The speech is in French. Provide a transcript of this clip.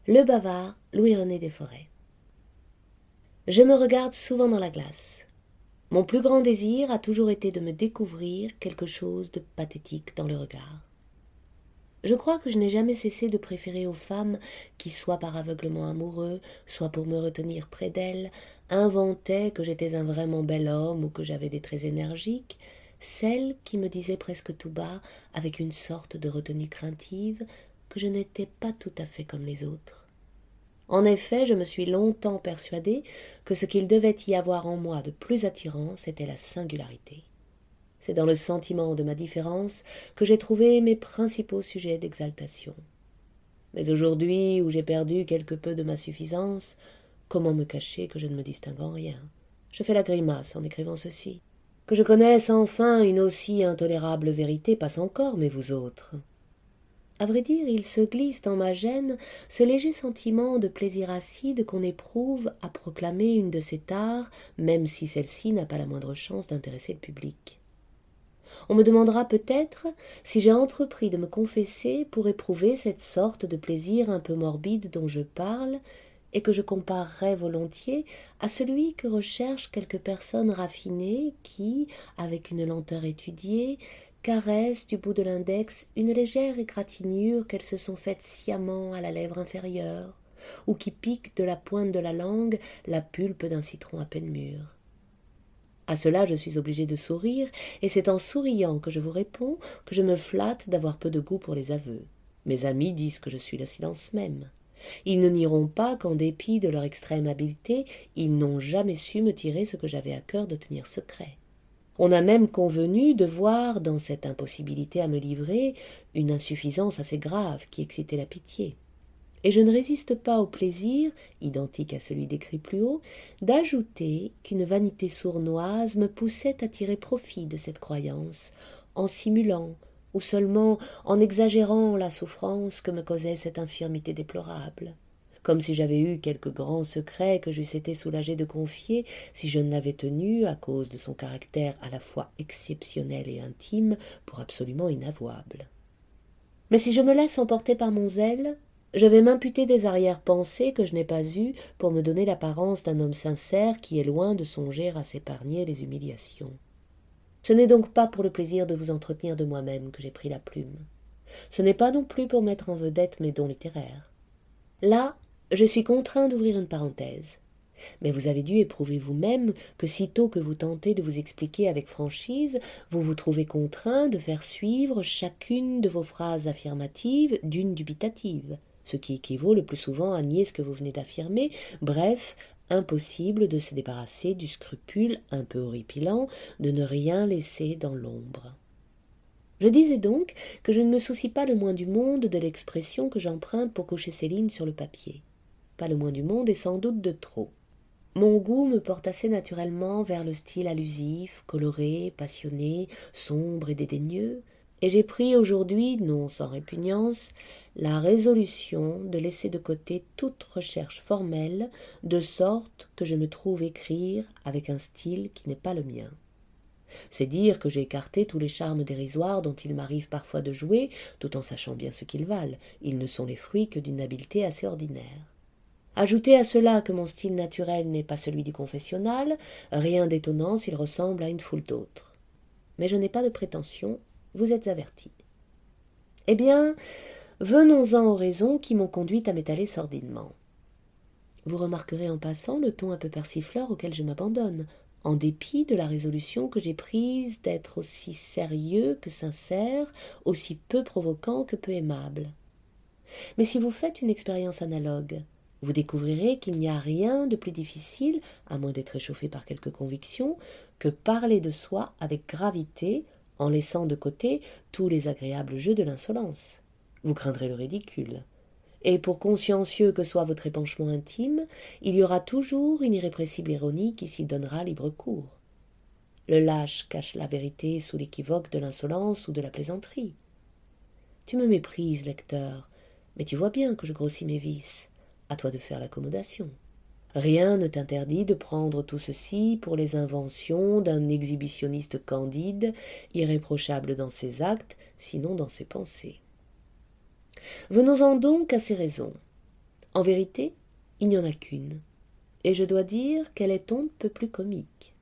Le bavard Louis-René Desforêts. Je me regarde souvent dans la glace. Mon plus grand désir a toujours été de me découvrir quelque chose de pathétique dans le regard. Je crois que je n'ai jamais cessé de préférer aux femmes qui, soit par aveuglement amoureux, soit pour me retenir près d'elles, inventaient que j'étais un vraiment bel homme ou que j'avais des traits énergiques, celles qui me disaient presque tout bas, avec une sorte de retenue craintive, que je n'étais pas tout à fait comme les autres. En effet, je me suis longtemps persuadée que ce qu'il devait y avoir en moi de plus attirant, c'était la singularité. C'est dans le sentiment de ma différence que j'ai trouvé mes principaux sujets d'exaltation. Mais aujourd'hui, où j'ai perdu quelque peu de ma suffisance, comment me cacher que je ne me distingue en rien? Je fais la grimace en écrivant ceci. Que je connaisse enfin une aussi intolérable vérité passe encore, mais vous autres. À vrai dire, il se glisse dans ma gêne ce léger sentiment de plaisir acide qu'on éprouve à proclamer une de ces tares, même si celle-ci n'a pas la moindre chance d'intéresser le public. On me demandera peut-être si j'ai entrepris de me confesser pour éprouver cette sorte de plaisir un peu morbide dont je parle, et que je comparerais volontiers à celui que recherchent quelques personnes raffinées qui, avec une lenteur étudiée, caressent du bout de l'index une légère égratignure qu'elles se sont faites sciemment à la lèvre inférieure, ou qui piquent de la pointe de la langue la pulpe d'un citron à peine mûr. À cela je suis obligée de sourire, et c'est en souriant que je vous réponds que je me flatte d'avoir peu de goût pour les aveux. Mes amis disent que je suis le silence même. Ils ne nieront pas qu'en dépit de leur extrême habileté, ils n'ont jamais su me tirer ce que j'avais à cœur de tenir secret. On a même convenu de voir dans cette impossibilité à me livrer une insuffisance assez grave qui excitait la pitié. Et je ne résiste pas au plaisir, identique à celui décrit plus haut, d'ajouter qu'une vanité sournoise me poussait à tirer profit de cette croyance, en simulant, ou seulement en exagérant la souffrance que me causait cette infirmité déplorable, comme si j'avais eu quelque grand secret que j'eusse été soulagé de confier si je ne l'avais tenu, à cause de son caractère à la fois exceptionnel et intime, pour absolument inavouable. Mais si je me laisse emporter par mon zèle, je vais m'imputer des arrière-pensées que je n'ai pas eues pour me donner l'apparence d'un homme sincère qui est loin de songer à s'épargner les humiliations. Ce n'est donc pas pour le plaisir de vous entretenir de moi-même que j'ai pris la plume. Ce n'est pas non plus pour mettre en vedette mes dons littéraires. Là, je suis contraint d'ouvrir une parenthèse. Mais vous avez dû éprouver vous-même que sitôt que vous tentez de vous expliquer avec franchise, vous vous trouvez contraint de faire suivre chacune de vos phrases affirmatives d'une dubitative, ce qui équivaut le plus souvent à nier ce que vous venez d'affirmer, bref, impossible de se débarrasser du scrupule un peu horripilant de ne rien laisser dans l'ombre. Je disais donc que je ne me soucie pas le moins du monde de l'expression que j'emprunte pour coucher ces lignes sur le papier. Pas le moins du monde et sans doute de trop. Mon goût me porte assez naturellement vers le style allusif, coloré, passionné, sombre et dédaigneux, et j'ai pris aujourd'hui, non sans répugnance, la résolution de laisser de côté toute recherche formelle, de sorte que je me trouve écrire avec un style qui n'est pas le mien. C'est dire que j'ai écarté tous les charmes dérisoires dont il m'arrive parfois de jouer, tout en sachant bien ce qu'ils valent. Ils ne sont les fruits que d'une habileté assez ordinaire. Ajoutez à cela que mon style naturel n'est pas celui du confessionnal, rien d'étonnant s'il ressemble à une foule d'autres. Mais je n'ai pas de prétention, vous êtes avertis. Eh bien, venons-en aux raisons qui m'ont conduite à m'étaler sordidement. Vous remarquerez en passant le ton un peu persifleur auquel je m'abandonne, en dépit de la résolution que j'ai prise d'être aussi sérieux que sincère, aussi peu provoquant que peu aimable. Mais si vous faites une expérience analogue, vous découvrirez qu'il n'y a rien de plus difficile, à moins d'être échauffé par quelque conviction, que parler de soi avec gravité, en laissant de côté tous les agréables jeux de l'insolence. Vous craindrez le ridicule. Et pour consciencieux que soit votre épanchement intime, il y aura toujours une irrépressible ironie qui s'y donnera libre cours. Le lâche cache la vérité sous l'équivoque de l'insolence ou de la plaisanterie. Tu me méprises, lecteur, mais tu vois bien que je grossis mes vices. À toi de faire l'accommodation. Rien ne t'interdit de prendre tout ceci pour les inventions d'un exhibitionniste candide, irréprochable dans ses actes, sinon dans ses pensées. Venons-en donc à ces raisons. En vérité, il n'y en a qu'une, et je dois dire qu'elle est on ne peut plus comique.